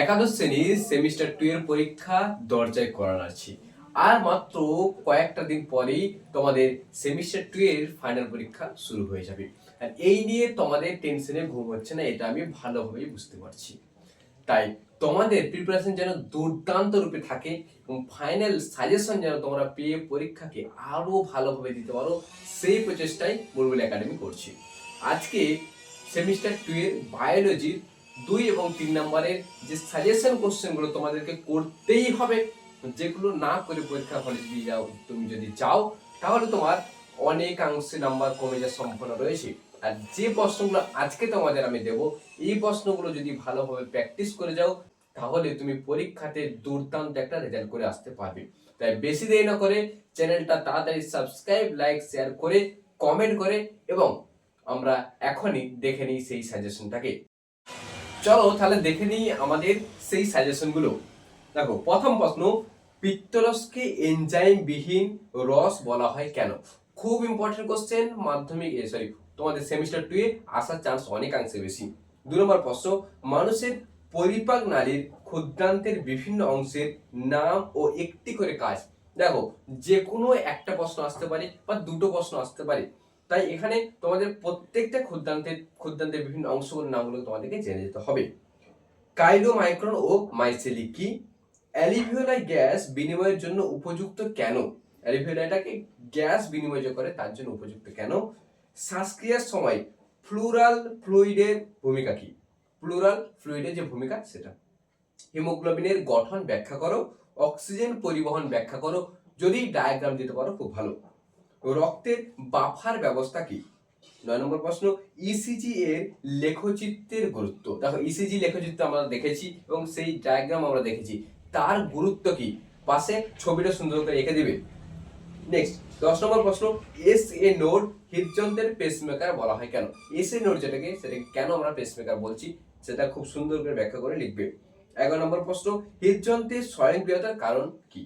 একাদশ শ্রেণীর সেমিস্টার 2 এর পরীক্ষা দরজায় করা নাড়ছে। আর মাত্র কয়েকটা দিন পরেই তোমাদের সেমিস্টার 2 এর ফাইনাল পরীক্ষা শুরু হয়ে যাবে। আর এই নিয়ে তোমাদের টেনশনে ঘুম হচ্ছে না, এটা আমি ভালোভাবেই বুঝতে পারছি। তাই তোমাদের প্রিপারেশন যেন দুর্দান্ত রূপে থাকে এবং ফাইনাল সাজেশন যেন তোমরা পেয়ে পরীক্ষাকে আরো ভালোভাবে দিতে পারো, সেই প্রচেষ্টাই বুলবুল একাডেমি করছি। আজকে সেমিস্টার 2 এর বায়োলজির 2 এবং 3 নম্বরের যে সাজেশন কোশ্চেনগুলো তোমাদেরকে করতেই হবে, যেগুলো না করে পরীক্ষা হলে তুমি যদি যাও তাহলে তোমার অনেকাংশে নাম্বার কমে যাওয়ার সম্ভাবনা রয়েছে। আর যে প্রশ্নগুলো আজকে তোমাদের আমি দেব, এই প্রশ্নগুলো যদি ভালোভাবে প্র্যাকটিস করে যাও তাহলে তুমি পরীক্ষাতে দুর্দান্ত একটা রেজাল্ট করে আসতে পারবে। তাই বেশি দেরি না করে চ্যানেলটা তাড়াতাড়ি সাবস্ক্রাইব, লাইক, শেয়ার করে কমেন্ট করে এবং আমরা এখনই দেখে নিই সেই সাজেশনটাকে। চলো তাহলে দেখে নিই আমাদের সেই সাজেশনগুলো। দেখো, প্রথম প্রশ্ন, পিত্তরসকে এনজাইম বিহীন রস বলা হয় কেন? খুব ইম্পর্টেন্ট কোশ্চেন, মাধ্যমিক তোমাদের সেমিস্টার 2 এ আসার চান্স অনেকাংশে বেশি। 2 নম্বর প্রশ্ন, মানুষের পরিপাক নালীর ক্ষুদ্রান্তের বিভিন্ন অংশের নাম ও একটি করে কাজ। দেখো, যে কোনো একটা প্রশ্ন আসতে পারে বা দুটো প্রশ্ন আসতে পারে, তাই এখানে তোমাদের প্রত্যেকটা ক্ষুদ্রান্তের বিভিন্ন অংশগুলোর নামগুলো তোমাদেরকে জেনে যেতে হবে। কাইলোমাইক্রন ও মাইসেলি কি? অ্যালিভিওলাই গ্যাস বিনিময়ের জন্য উপযুক্ত কেন? অ্যালিভিওলাইটাকে গ্যাস বিনিময় যে করে তার জন্য উপযুক্ত কেন? শ্বাসক্রিয়ার সময় প্লুরাল ফ্লুইডের ভূমিকা কি? প্লুরাল ফ্লুইডের যে ভূমিকা সেটা। হিমোগ্লোবিনের গঠন ব্যাখ্যা করো, অক্সিজেন পরিবহন ব্যাখ্যা করো, যদি ডায়াগ্রাম দিতে পারো খুব ভালো। রক্তের বাফার ব্যবস্থা কি? 9 নম্বর প্রশ্ন, ইসিজি এর লেখচিত্রের গুরুত্ব। দেখো, ইসিজি লেখচিত্র আমরা দেখেছি এবং সেই ডায়াগ্রাম আমরা দেখেছি, তার গুরুত্ব কি? পাশে ছবিটা সুন্দর করে এঁকে দিবে। নেক্সট 10 নম্বর প্রশ্ন, এস এ নোড হৃদযন্ত্রের পেসমেকার বলা হয় কেন? এস এ নোড সেটাকে কেন আমরা পেসমেকার বলছি সেটা খুব সুন্দর করে ব্যাখ্যা করে লিখবে। 11 নম্বর প্রশ্ন, হৃদযন্ত্রের স্বয়ংক্রিয়তার কারণ কি?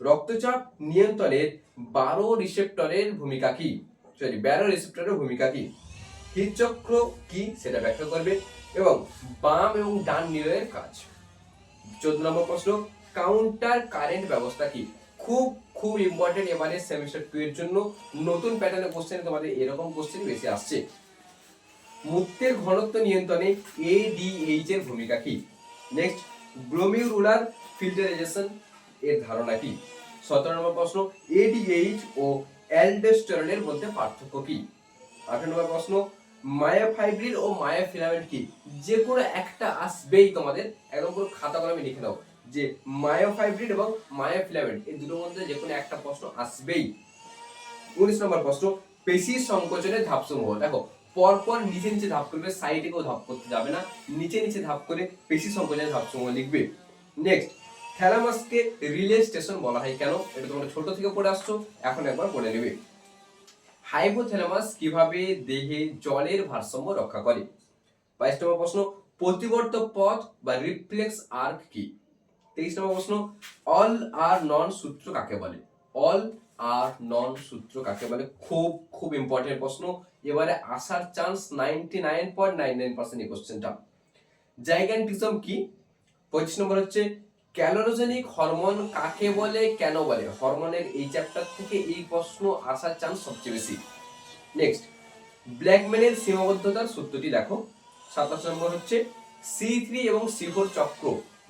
রক্তচাপ নিয়ন্ত্রণের 12 রিসেপ্টরের ভূমিকা কি? 12 রিসেপ্টরের ভূমিকা কি? হৃদচক্র কি সেটা ব্যাখ্যা করবে এবং বাম এবং ডান নিলয়ের কাজ। 14 নম্বর প্রশ্ন, কাউন্টার কারেন্ট ব্যবস্থা কি? খুব খুব ইম্পর্টেন্ট, এবারে সেমিস্টার 2 এর জন্য নতুন প্যাটার্নের কোশ্চেন তোমাদের এরকম কোশ্চেন বেশি আসছে। মূত্রের ঘনত্ব নিয়ন্ত্রণে এডিএইচ এর ভূমিকা কি? নেক্সট, গ্লোমেরুলার ফিল্টারাইজেশন এর ধারণা কি? 17 নম্বর প্রশ্ন, এডিএইচ ও অ্যালডোস্টেরনের মধ্যে পার্থক্য কি? 18 নম্বর প্রশ্ন, মায়োফাইব্রিল ও মায়োফিলামেন্ট কি? যে কোনো একটা আসবেই তোমাদের, একদম পুরো খাতা কলমে লিখে নাও যে মায়োফাইব্রিল এবং মায়োফিলামেন্ট এই দুটোর মধ্যে যে কোনো একটা প্রশ্ন আসবেই। 19 নম্বর প্রশ্ন, পেশি সংকোচনের ধাপসমূহ। দেখো, পরপর নিচে নিচে ধাপ করবে, সাইডে কেউ ধাপ করতে যাবে না, নিচে নিচে ধাপ করে পেশি সংকোচনের ধাপসমূহ লিখবে। নেক্সট, থ্যালামাসকে রিলে স্টেশন বলা হয় কেন? এটা তোমরা ছোট থেকে পড়ে আসছো, এখন একবার পড়ে নেবে। হাইপোথ্যালামাস কিভাবে দেহে জলের ভারসাম্য রক্ষা করে? 22 নম্বর প্রশ্ন, প্রতিবর্তক পথ বা রিফ্লেক্স আর্ক কি? 23 নম্বর প্রশ্ন, অল আর নন সূত্র কাকে বলে? অল আর নন সূত্র কাকে বলে? খুব খুব ইম্পর্টেন্ট প্রশ্ন, এবারে আসার চান্স 99.99% এই কোশ্চেনটা। জাইগান্টিজম কি? 25 নম্বর হচ্ছে, ক্যালোরোজেনিক হরমোন কাকে বলে, কেন বলে? হরমোনের এই চ্যাপ্টার থেকে এই প্রশ্ন আসার চান্স সবচেয়ে বেশি। নেক্সট, ব্ল্যাকম্যানের সীমাবদ্ধতার সূত্রটি দেখো। 27 নম্বর হচ্ছে, C3 এবং C4 চক্র,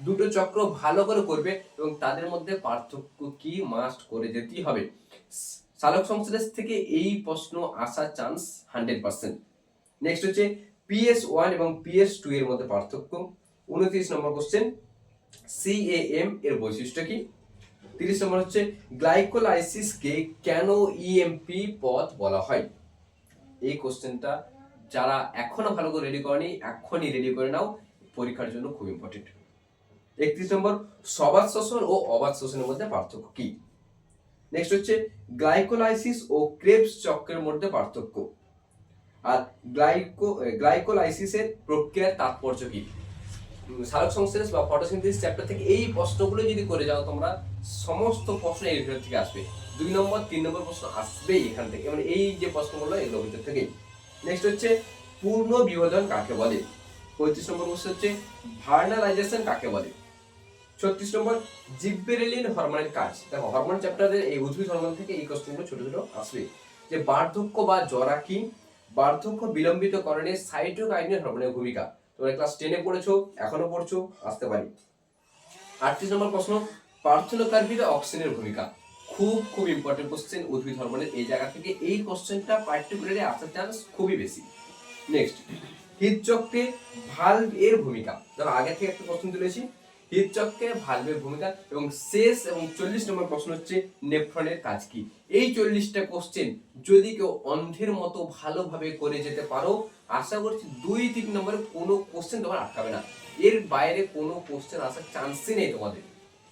দুটো চক্র ভালো করে করবে এবং তাদের মধ্যে পার্থক্য কি মাস্ট করে যেতেই হবে। সালোক সংশ্লেষ থেকে এই প্রশ্ন আসার চান্স 100%। নেক্সট হচ্ছে, PS1 এবং PS2 এর মধ্যে পার্থক্য। 29 নম্বর কোশ্চেন, CAM এর বৈশিষ্ট্য কি? 30 নম্বর হচ্ছে, গ্লাইকোলাইসিসকে কেন ইএমপি পথ বলা হয়? এই কোশ্চেনটা যারা এখনো ভালো করে রেডি করনি, এখনই রেডি করে নাও, পরীক্ষার জন্য খুব ইম্পর্টেন্ট। 31 নম্বর, সবাত শ্বসন ও অবাত শ্বসনের মধ্যে পার্থক্য কি? নেক্সট হচ্ছে, গ্লাইকোলাইসিস ও ক্রেবস চক্রের মধ্যে পার্থক্য। আর গ্লাইকোলাইসিসের প্রক্রিয়ার তাৎপর্য কি? সালোক সংশ্লেষ বা ফটোসিনথেসিস চ্যাপ্টার থেকে এই প্রশ্নগুলো যদি করে যাও তোমরা, সমস্ত প্রশ্ন এর ভিতর থেকে আসবে। 2 নম্বর 3 নম্বর প্রশ্ন আসবেই এখান থেকে, এই যে প্রশ্নগুলো এগুলোর ভিতর থেকেই। নেক্সট হচ্ছে, পূর্ণ বিভাজন কাকে বলে? 35 নম্বর কোশ্চেন হচ্ছে ভার্নালাইজেশন কাকে বলে। 36 নম্বর জিব্বেরেলিন হরমোনের কাজ। দেখো হরমোন চ্যাপ্টারের এই উদ্ভিদ হরমোন থেকে এই কোশ্চেনগুলো ছোট ছোট আসবে। যে বার্ধক্য বা জরা কি, বার্ধক্য বিলম্বিতকরণে সাইটোকাইনিন হরমোনের ভূমিকা। তোমরা ক্লাস 10 এ পড়েছো, এখনো পড়ছো, আসতে পারি। 38 নম্বর প্রশ্ন পার্থেনোকার্পিতে অক্সিনের ভূমিকা। খুব ইম্পর্টেন্ট কোশ্চেন উদ্ভিদ হরমোনের এই জায়গা থেকে এই কোশ্চেনটা পার্টিকুলারলি আসার চান্স খুবই বেশি। নেক্সট হৃদচক্রে ভালভ এর ভূমিকা। ধরো আগে থেকে একটা প্রশ্ন তুলেছি, হৃদচক্রে ভালভের ভূমিকা। এবং শেষ এবং 40 নম্বর প্রশ্ন হচ্ছে নেফ্রনের কাজ কি। এই 40টা কোশ্চেন যদি কেউ অন্ধের মতো ভালোভাবে করে যেতে পারো, আশা করছি 2-3 নম্বরে কোনো কোশ্চেন তোমার আটকাবে না। এর বাইরে কোনো কোশ্চেন আসার চান্সই নেই তোমাদের।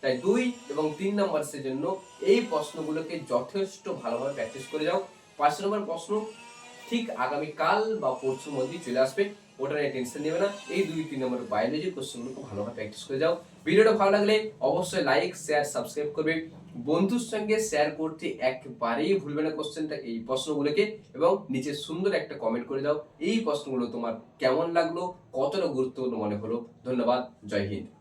তাই 2 এবং 3 নম্বরের জন্য এই প্রশ্নগুলোকে যথেষ্ট ভালোভাবে প্র্যাকটিস করে যাও। 5 নম্বর প্রশ্ন ঠিক আগামীকাল বা পরশুর মধ্যেই চলে আসবে, ওটা নিয়ে টেনশন নেবে না। এই 2-3 নম্বর বায়োলজি কোশ্চেনগুলো ভালোভাবে প্র্যাকটিস করে যাও। ভিডিওটা ভালো লাগলে অবশ্যই লাইক শেয়ার সাবস্ক্রাইব করবে, বন্ধুর সঙ্গে শেয়ার করতে একবারেই ভুলবে না কোশ্চেনটা এই প্রশ্নগুলোকে, এবং নিচে সুন্দর একটা কমেন্ট করে দাও এই প্রশ্নগুলো তোমার কেমন লাগলো, কতটা গুরুত্বপূর্ণ মনে হলো। ধন্যবাদ, জয় হিন্দ।